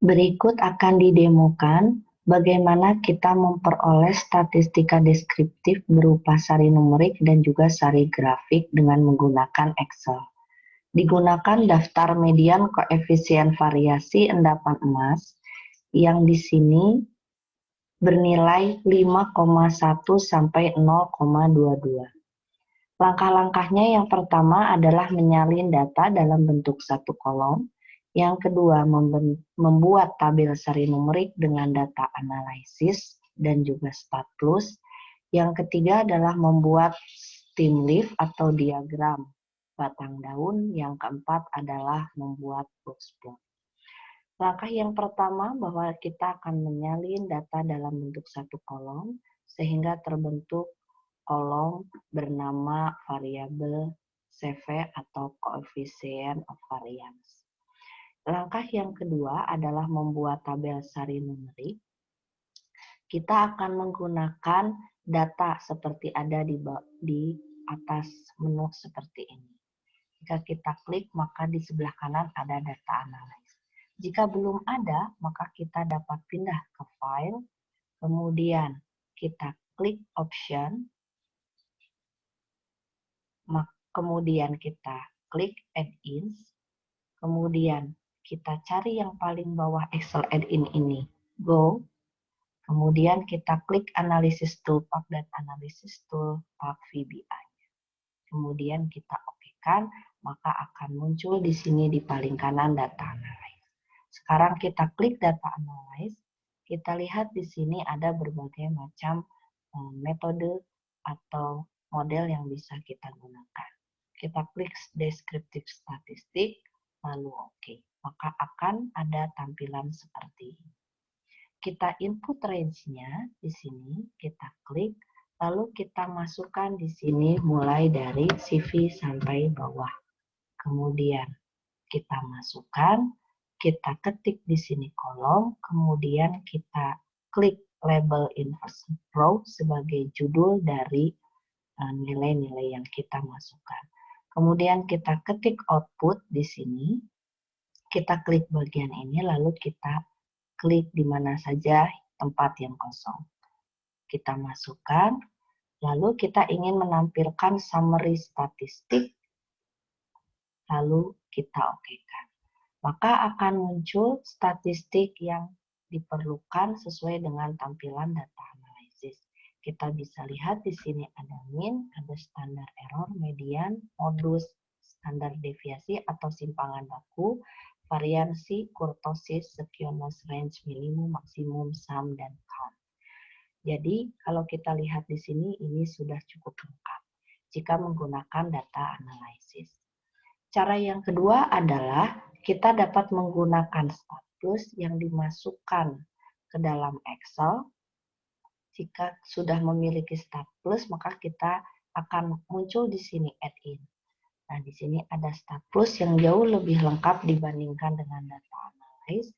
Berikut akan didemokan bagaimana kita memperoleh statistika deskriptif berupa sari numerik dan juga sari grafik dengan menggunakan Excel. Digunakan daftar median koefisien variasi endapan emas yang di sini bernilai 5,1 sampai 0,22. Langkah-langkahnya yang pertama adalah menyalin data dalam bentuk satu kolom. Yang kedua, membuat tabel sari numerik dengan data analisis dan juga stat plus. Yang ketiga adalah membuat stem leaf atau diagram batang daun. Yang keempat adalah membuat box plot. Langkah yang pertama bahwa kita akan menyalin data dalam bentuk satu kolom sehingga terbentuk kolom bernama variabel CV atau coefficient of variance. Langkah yang kedua adalah membuat tabel sari numerik. Kita akan menggunakan data seperti ada di atas menu seperti ini. Jika kita klik, maka di sebelah kanan ada data analysis. Jika belum ada, maka kita dapat pindah ke file, kemudian kita klik option, kemudian kita klik add-ins, kemudian kita cari yang paling bawah Excel add-in ini, go, kemudian kita klik analysis toolpath dan analysis toolpath VBA. Kemudian kita okekan, maka akan muncul di sini di paling kanan data analyze. Sekarang kita klik data analyze, kita lihat di sini ada berbagai macam metode atau model yang bisa kita gunakan. Kita klik deskriptif statistik, lalu oke. Maka akan ada tampilan seperti ini. Kita input range-nya di sini, kita klik, lalu kita masukkan di sini mulai dari CV sampai bawah. Kemudian kita masukkan, kita ketik di sini kolom, kemudian kita klik label inverse row sebagai judul dari nilai-nilai yang kita masukkan. Kemudian kita ketik output di sini, kita klik bagian ini, lalu kita klik di mana saja tempat yang kosong. Kita masukkan, lalu kita ingin menampilkan summary statistik, lalu kita okekan. Maka akan muncul statistik yang diperlukan sesuai dengan tampilan data analisis. Kita bisa lihat di sini ada mean, ada standar error, median, modus, standar deviasi atau simpangan baku, variansi, kurtosis, skewness, range, minimum, maksimum, sum, dan count. Jadi kalau kita lihat di sini ini sudah cukup lengkap jika menggunakan data analisis. Cara yang kedua adalah kita dapat menggunakan status yang dimasukkan ke dalam Excel. Jika sudah memiliki status, maka kita akan muncul di sini add-in. Nah, di sini ada status yang jauh lebih lengkap dibandingkan dengan data analysis.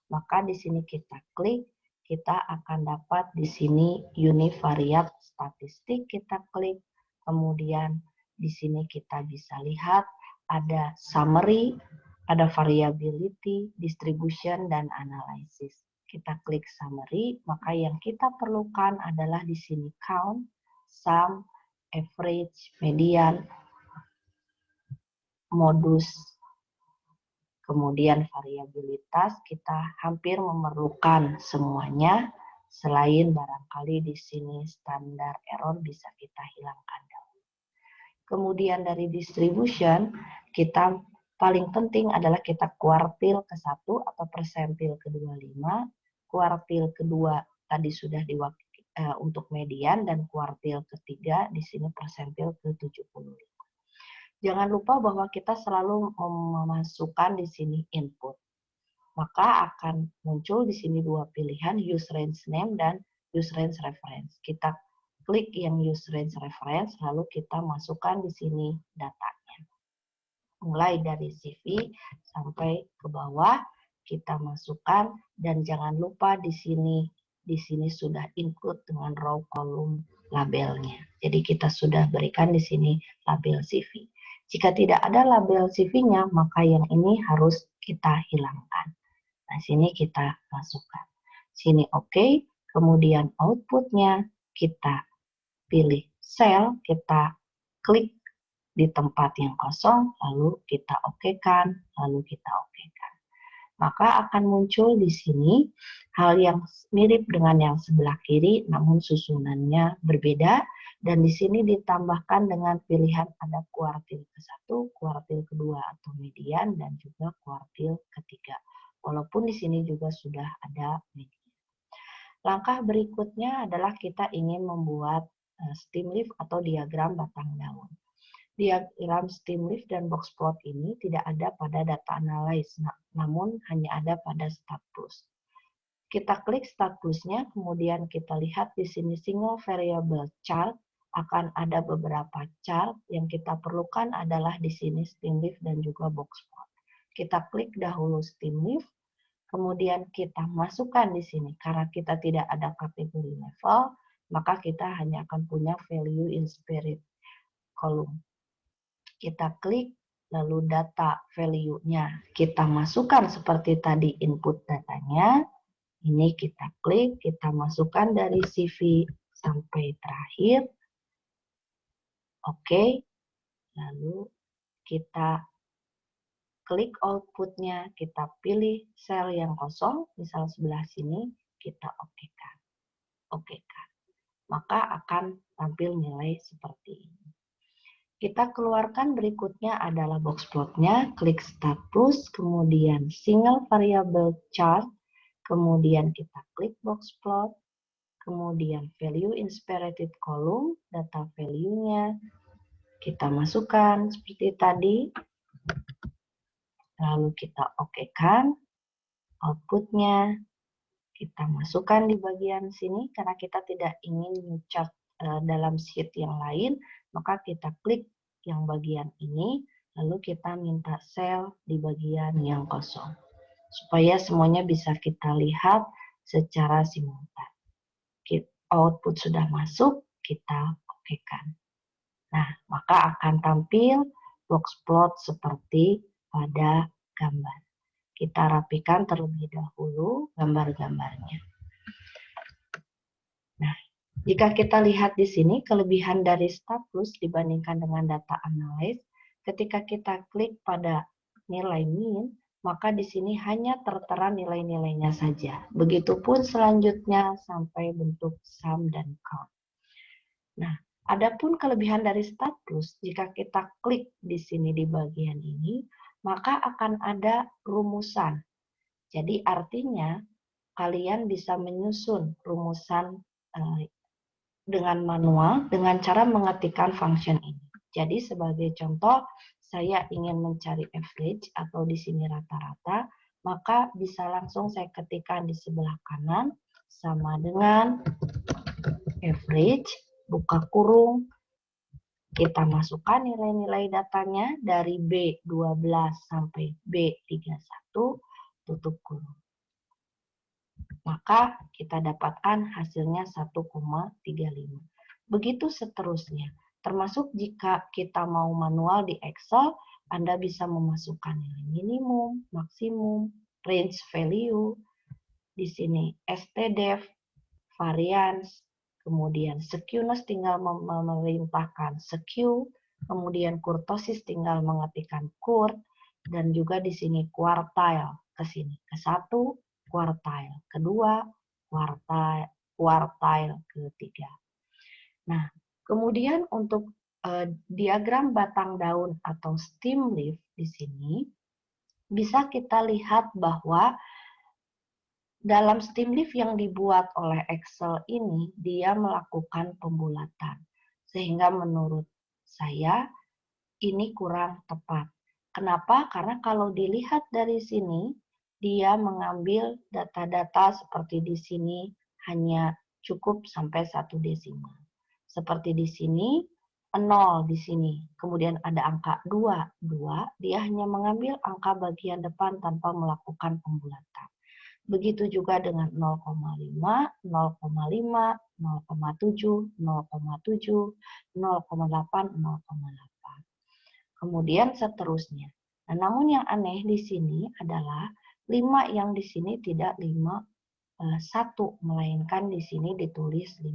Maka di sini kita klik, kita akan dapat di sini univariate statistik, kita klik, kemudian di sini kita bisa lihat ada summary, ada variability, distribution, dan analysis. Kita klik summary, maka yang kita perlukan adalah di sini count, sum, average, median, modus, kemudian variabilitas, kita hampir memerlukan semuanya, selain barangkali di sini standar error bisa kita hilangkan dahulu. Kemudian dari distribution, kita paling penting adalah kita kuartil ke-1 atau persentil ke-25, kuartil kedua tadi sudah untuk median, dan kuartil ketiga di sini persentil ke-75. Jangan lupa bahwa kita selalu memasukkan di sini input. Maka akan muncul di sini dua pilihan, use range name dan use range reference. Kita klik yang use range reference, lalu kita masukkan di sini datanya. Mulai dari CV sampai ke bawah, kita masukkan, dan jangan lupa di sini sudah include dengan row column labelnya. Jadi kita sudah berikan di sini label CV. Jika tidak ada label CV-nya, maka yang ini harus kita hilangkan. Nah, sini kita masukkan. Sini oke, kemudian outputnya kita pilih sel, kita klik di tempat yang kosong, lalu kita okekan, lalu kita okekan. Maka akan muncul di sini hal yang mirip dengan yang sebelah kiri, namun susunannya berbeda. Dan di sini ditambahkan dengan pilihan ada kuartil ke-1, kuartil kedua atau median, dan juga kuartil ketiga. Walaupun di sini juga sudah ada median. Langkah berikutnya adalah kita ingin membuat stem leaf atau diagram batang daun. Diagram stem leaf dan box plot ini tidak ada pada data analyze, namun hanya ada pada StatPlus. Kita klik StatPlusnya, kemudian kita lihat di sini single variable chart, akan ada beberapa chart yang kita perlukan adalah di sini stem leaf dan juga box plot. Kita klik dahulu stem leaf, kemudian kita masukkan di sini. Karena kita tidak ada kategori level, maka kita hanya akan punya value in spirit column. Kita klik, lalu data value-nya kita masukkan seperti tadi input datanya. Ini kita klik, kita masukkan dari CV sampai terakhir. Oke, lalu kita klik outputnya, kita pilih sel yang kosong, misal sebelah sini, kita okekan. Okekan. Maka akan tampil nilai seperti ini. Kita keluarkan berikutnya adalah box plotnya, klik StatPlus, kemudian single variable chart, kemudian kita klik box plot, kemudian value in spirited column, data value-nya kita masukkan seperti tadi, lalu kita okekan, outputnya kita masukkan di bagian sini, karena kita tidak ingin chart dalam sheet yang lain, maka kita klik yang bagian ini, lalu kita minta sel di bagian yang kosong, supaya semuanya bisa kita lihat secara simultan. Output sudah masuk, kita okekan. Nah, maka akan tampil box plot seperti pada gambar. Kita rapikan terlebih dahulu gambar-gambarnya. Nah, jika kita lihat di sini, kelebihan dari StatPlus dibandingkan dengan data analyze, ketika kita klik pada nilai min, maka di sini hanya tertera nilai-nilainya saja. Begitupun selanjutnya sampai bentuk sum dan count. Nah, adapun kelebihan dari StatPlus, jika kita klik di sini di bagian ini, maka akan ada rumusan. Jadi artinya kalian bisa menyusun rumusan dengan manual dengan cara mengetikkan function ini. Jadi sebagai contoh, saya ingin mencari average atau di sini rata-rata, maka bisa langsung saya ketikkan di sebelah kanan sama dengan average, buka kurung, kita masukkan nilai-nilai datanya dari B12 sampai B31, tutup kurung. Maka kita dapatkan hasilnya 1,35. Begitu seterusnya. Termasuk jika kita mau manual di Excel, Anda bisa memasukkan nilai minimum, maksimum, range value, di sini stdef, variance, kemudian skewness tinggal memerintahkan skew, kemudian kurtosis tinggal mengetikkan kurt, dan juga di sini quartile ke sini ke 1, quartile kedua, quartile ketiga. Nah, kemudian untuk diagram batang daun atau stem leaf di sini bisa kita lihat bahwa dalam stem leaf yang dibuat oleh Excel ini, dia melakukan pembulatan. Sehingga menurut saya, ini kurang tepat. Kenapa? Karena kalau dilihat dari sini, dia mengambil data-data seperti di sini hanya cukup sampai 1 desimal. Seperti di sini, 0 di sini. Kemudian ada angka 2, dia hanya mengambil angka bagian depan tanpa melakukan pembulatan. Begitu juga dengan 0,5, 0,5, 0,7, 0,7, 0,8, 0,8. Kemudian seterusnya. Nah, namun yang aneh di sini adalah 5 yang di sini tidak 1, melainkan di sini ditulis 5.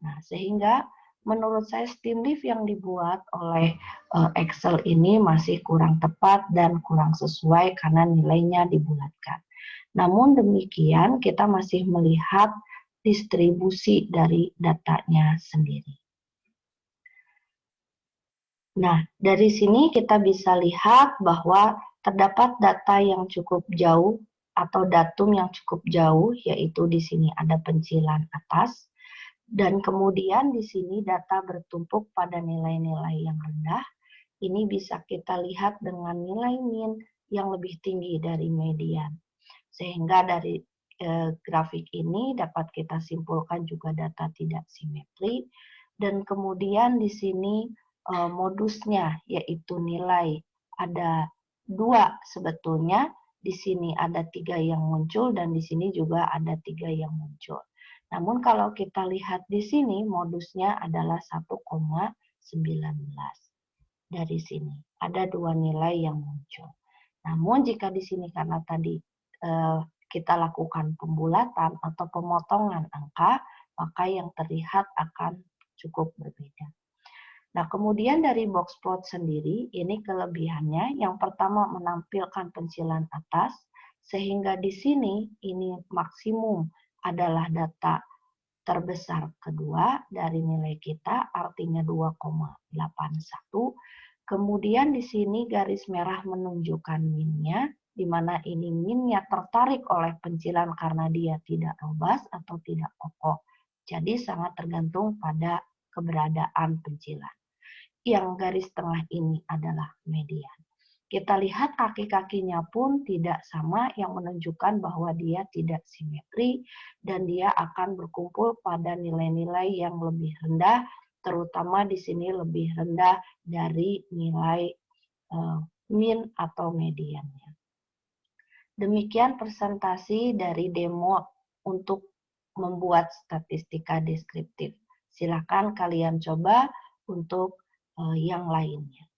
Nah, sehingga menurut saya steam lift yang dibuat oleh Excel ini masih kurang tepat dan kurang sesuai karena nilainya dibulatkan. Namun demikian, kita masih melihat distribusi dari datanya sendiri. Nah, dari sini kita bisa lihat bahwa terdapat data yang cukup jauh atau datum yang cukup jauh, yaitu di sini ada pencilan atas, dan kemudian di sini data bertumpuk pada nilai-nilai yang rendah. Ini bisa kita lihat dengan nilai min yang lebih tinggi dari median. Sehingga dari grafik ini dapat kita simpulkan juga data tidak simetri. Dan kemudian di sini modusnya, yaitu nilai. Ada 2 sebetulnya. Di sini ada 3 yang muncul dan di sini juga ada 3 yang muncul. Namun kalau kita lihat di sini modusnya adalah 1,19. Dari sini ada 2 nilai yang muncul. Namun jika di sini karena tadi kita lakukan pembulatan atau pemotongan angka, maka yang terlihat akan cukup berbeda. Nah, kemudian dari box plot sendiri, ini kelebihannya. Yang pertama menampilkan pencilan atas, sehingga di sini ini maksimum adalah data terbesar kedua dari nilai kita, artinya 2,81. Kemudian di sini garis merah menunjukkan minnya, di mana ini minnya tertarik oleh pencilan karena dia tidak robust atau tidak kokoh. Jadi sangat tergantung pada keberadaan pencilan. Yang garis tengah ini adalah median. Kita lihat kaki-kakinya pun tidak sama, yang menunjukkan bahwa dia tidak simetri dan dia akan berkumpul pada nilai-nilai yang lebih rendah, terutama di sini lebih rendah dari nilai min atau mediannya. Demikian presentasi dari demo untuk membuat statistika deskriptif. Silakan kalian coba untuk yang lainnya.